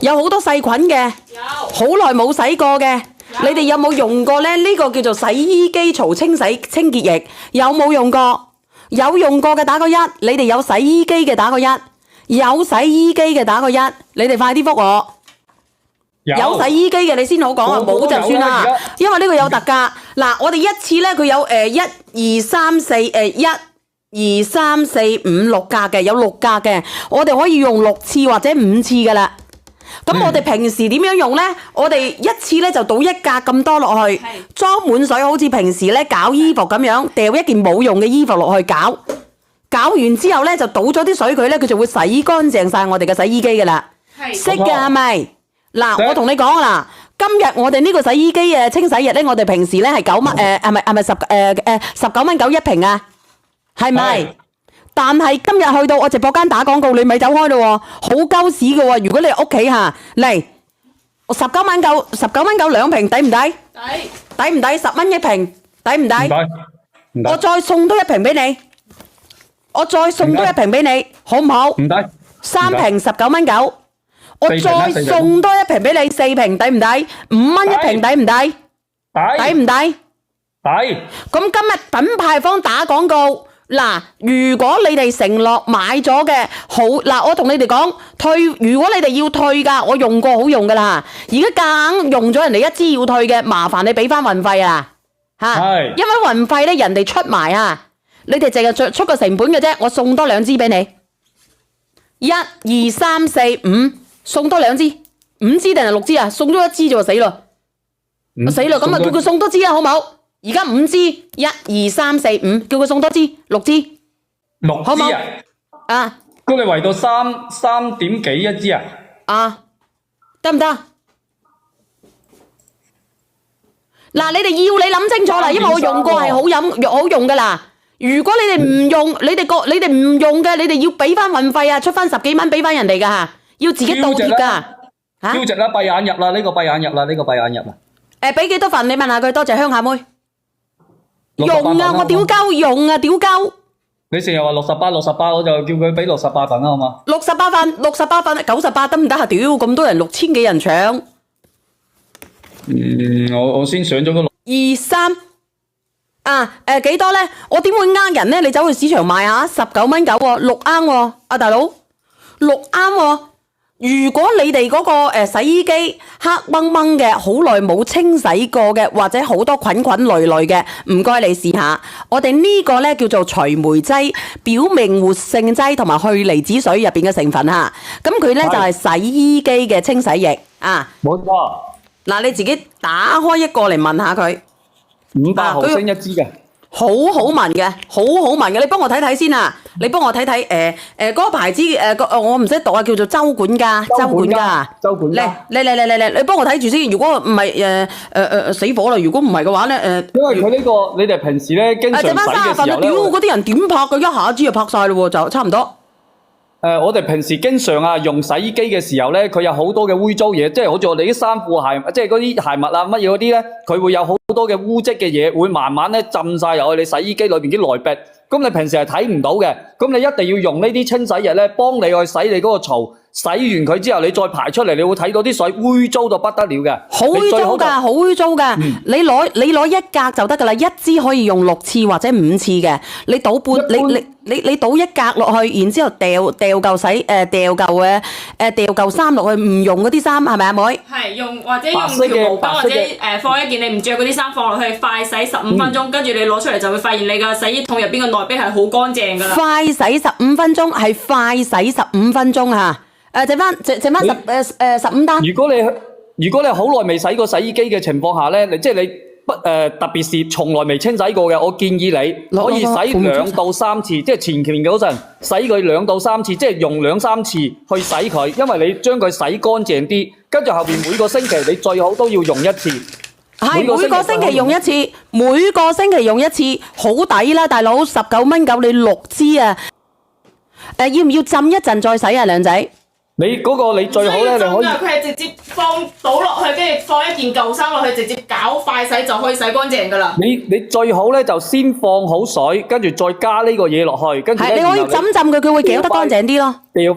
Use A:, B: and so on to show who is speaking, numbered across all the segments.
A: 有好多細菌嘅，好耐冇洗過嘅。你哋有冇用過咧？呢個叫做洗衣機槽清潔液，有冇用過？有用過嘅打個一，你哋有洗衣機嘅打個一，有洗衣機嘅打個一，你哋快啲覆我。有洗衣機嘅你先好講啊，冇就算啦，因為呢個有特價。嗱，我哋一次咧佢有1、2、3、41、2、3、4、5、6格嘅，有6格嘅，我哋可以用6次或者5次噶啦。咁我哋平時點樣用呢？我哋一次咧就倒1格咁多落去，裝滿水，好似平時咧搞衣服咁樣，掉一件冇用嘅衣服落去搞，搞完之後咧就倒咗啲水佢咧，佢就會洗乾淨晒我哋嘅洗衣機噶啦。識嘅係咪？嗱，我同你講啦，今日我哋呢個洗衣機嘅清洗液咧，我哋平時咧係9蚊，係咪19蚊9一瓶啊？係咪？但係今日去到我直播間打廣告，你咪走開咯，好鳩屎嘅喎！如果你屋企嚇嚟19蚊9兩瓶，抵唔抵？抵唔抵？10蚊一瓶，抵唔抵？唔抵。我再送多一瓶俾你，我再送多一瓶俾你，好唔好？唔抵。3瓶19蚊9，我再送多一瓶俾你，4瓶，抵唔抵？5蚊一瓶，抵唔抵？抵唔抵？抵。咁今日品牌方打廣告。嗱，如果你哋承諾買咗嘅好，嗱，我同你哋講退，如果你哋要退噶，我用過好用噶啦，而家夾硬用咗人哋一支要退嘅，麻煩你俾翻運費啊，吓，因為運費咧人哋出埋啊，你哋淨係出個成本嘅啫，我送多2支俾你，1、2、3、4、5，送多2支，5支定係6支啊？送咗1支就死咯，死咯，咁啊叫佢送多支啊，好唔好？而家5支，1、2、3、4、5，叫佢送多支，6支，6支啊？啊，
B: 咁你圍到3點幾一支啊？
A: 啊，得唔得？嗱，你哋要你諗清楚啦，因為我用過係好用噶啦。如果你哋唔用，你哋唔用嘅，你哋要俾翻運費啊，出翻10幾蚊俾翻人哋噶吓，要自己倒貼噶。
B: 超值啦，閉眼入啦，呢個閉眼入啦，呢個閉眼入啊。
A: 俾幾多份？你問下佢，多謝鄉下妹。用啊！我屌鳩用啊！屌鳩！
B: 你成日話68，我就叫佢俾68份啦，好嘛
A: ？68份，98得唔得啊？屌咁多人，6000幾人搶。
B: 我先上咗個
A: 2、3啊！幾多咧？我點會呃人咧？你走去市場買啊，19蚊9喎，6啱喎，阿大佬6啱喎。如果你哋嗰個洗衣機黑掹掹嘅，好耐冇清洗過嘅，或者好多菌累累嘅，唔該你試下。我哋呢個咧叫做除霉劑、表面活性劑同埋去離子水入邊嘅成分嚇。咁佢咧就係洗衣機嘅清洗液啊。冇錯。嗱，你自己打開一個嚟聞下佢。
B: 500毫升一支嘅。
A: 好好聞嘅，好好聞嘅，你幫我睇睇先啊！你幫我睇睇嗰個牌子我唔識讀啊，叫做周管家。嚟，你幫我睇住先。如果唔係死火啦！如果唔係嘅話咧
B: 因為佢呢個你哋平時咧經常洗嘅時候咧，
A: 屌嗰啲人點拍嘅？一下子就拍晒咯喎，就差唔多。
B: 我哋平時經常用洗衣機嘅時候咧，佢有好多嘅污糟嘢，即係好似我哋啲衫褲鞋，即係嗰啲鞋襪啊乜嘢嗰啲咧，佢會有好多嘅污漬嘅嘢，會慢慢咧浸晒入去你洗衣機裏邊啲內壁。咁你平時係睇唔到嘅，咁你一定要用呢啲清洗液咧，幫你去洗你嗰個槽。洗完佢之後，你再排出嚟，你會睇到啲水污糟到不得了嘅，
A: 好污糟㗎，好污糟㗎。你攞1格就得㗎啦，一支可以用6次或者5次嘅。你倒半，你倒1格落去，然之後掉嚿衫落去，唔用嗰啲衫係咪啊妹？
C: 係用或者用條毛巾或者放一件你唔着嗰啲衫放落去，快洗15分鐘，跟住你攞出嚟就會發現你個洗衣桶入邊嘅內壁係好乾淨㗎啦。
A: 快洗15分鐘係快洗15分鐘嚇。剩翻15單。
B: 如果你好耐未洗過洗衣機嘅情況下咧，即係你特別是從來未清洗過嘅，我建議你可以洗2到3次，即係前期嗰陣洗佢2到3次，即係用2、3次去洗佢，因為你將佢洗乾淨啲，跟住後邊每個星期你最好都要用1次。
A: 係每個星期用1次，每個星期用1次，好抵啦，大佬19蚊9你6支啊！要唔要浸一陣再洗啊，靚仔？
B: 你嗰個你最好咧，你可以
C: 佢係直接倒落去，跟住放一件舊衫落去，直接搞快洗就可以洗乾淨㗎啦。
B: 你最好咧就先放好水，跟住再加呢個嘢落去，跟住
A: 係你可以浸佢，佢會攪得乾淨啲咯。
B: 掉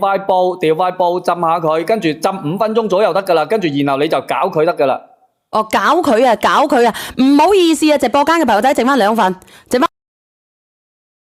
B: 塊布浸下佢，跟住浸5分鐘左右得㗎啦，跟住然後你就攪佢得㗎啦。
A: 哦，攪佢啊，唔好意思啊，直播間嘅朋友仔，剩翻2份，剩翻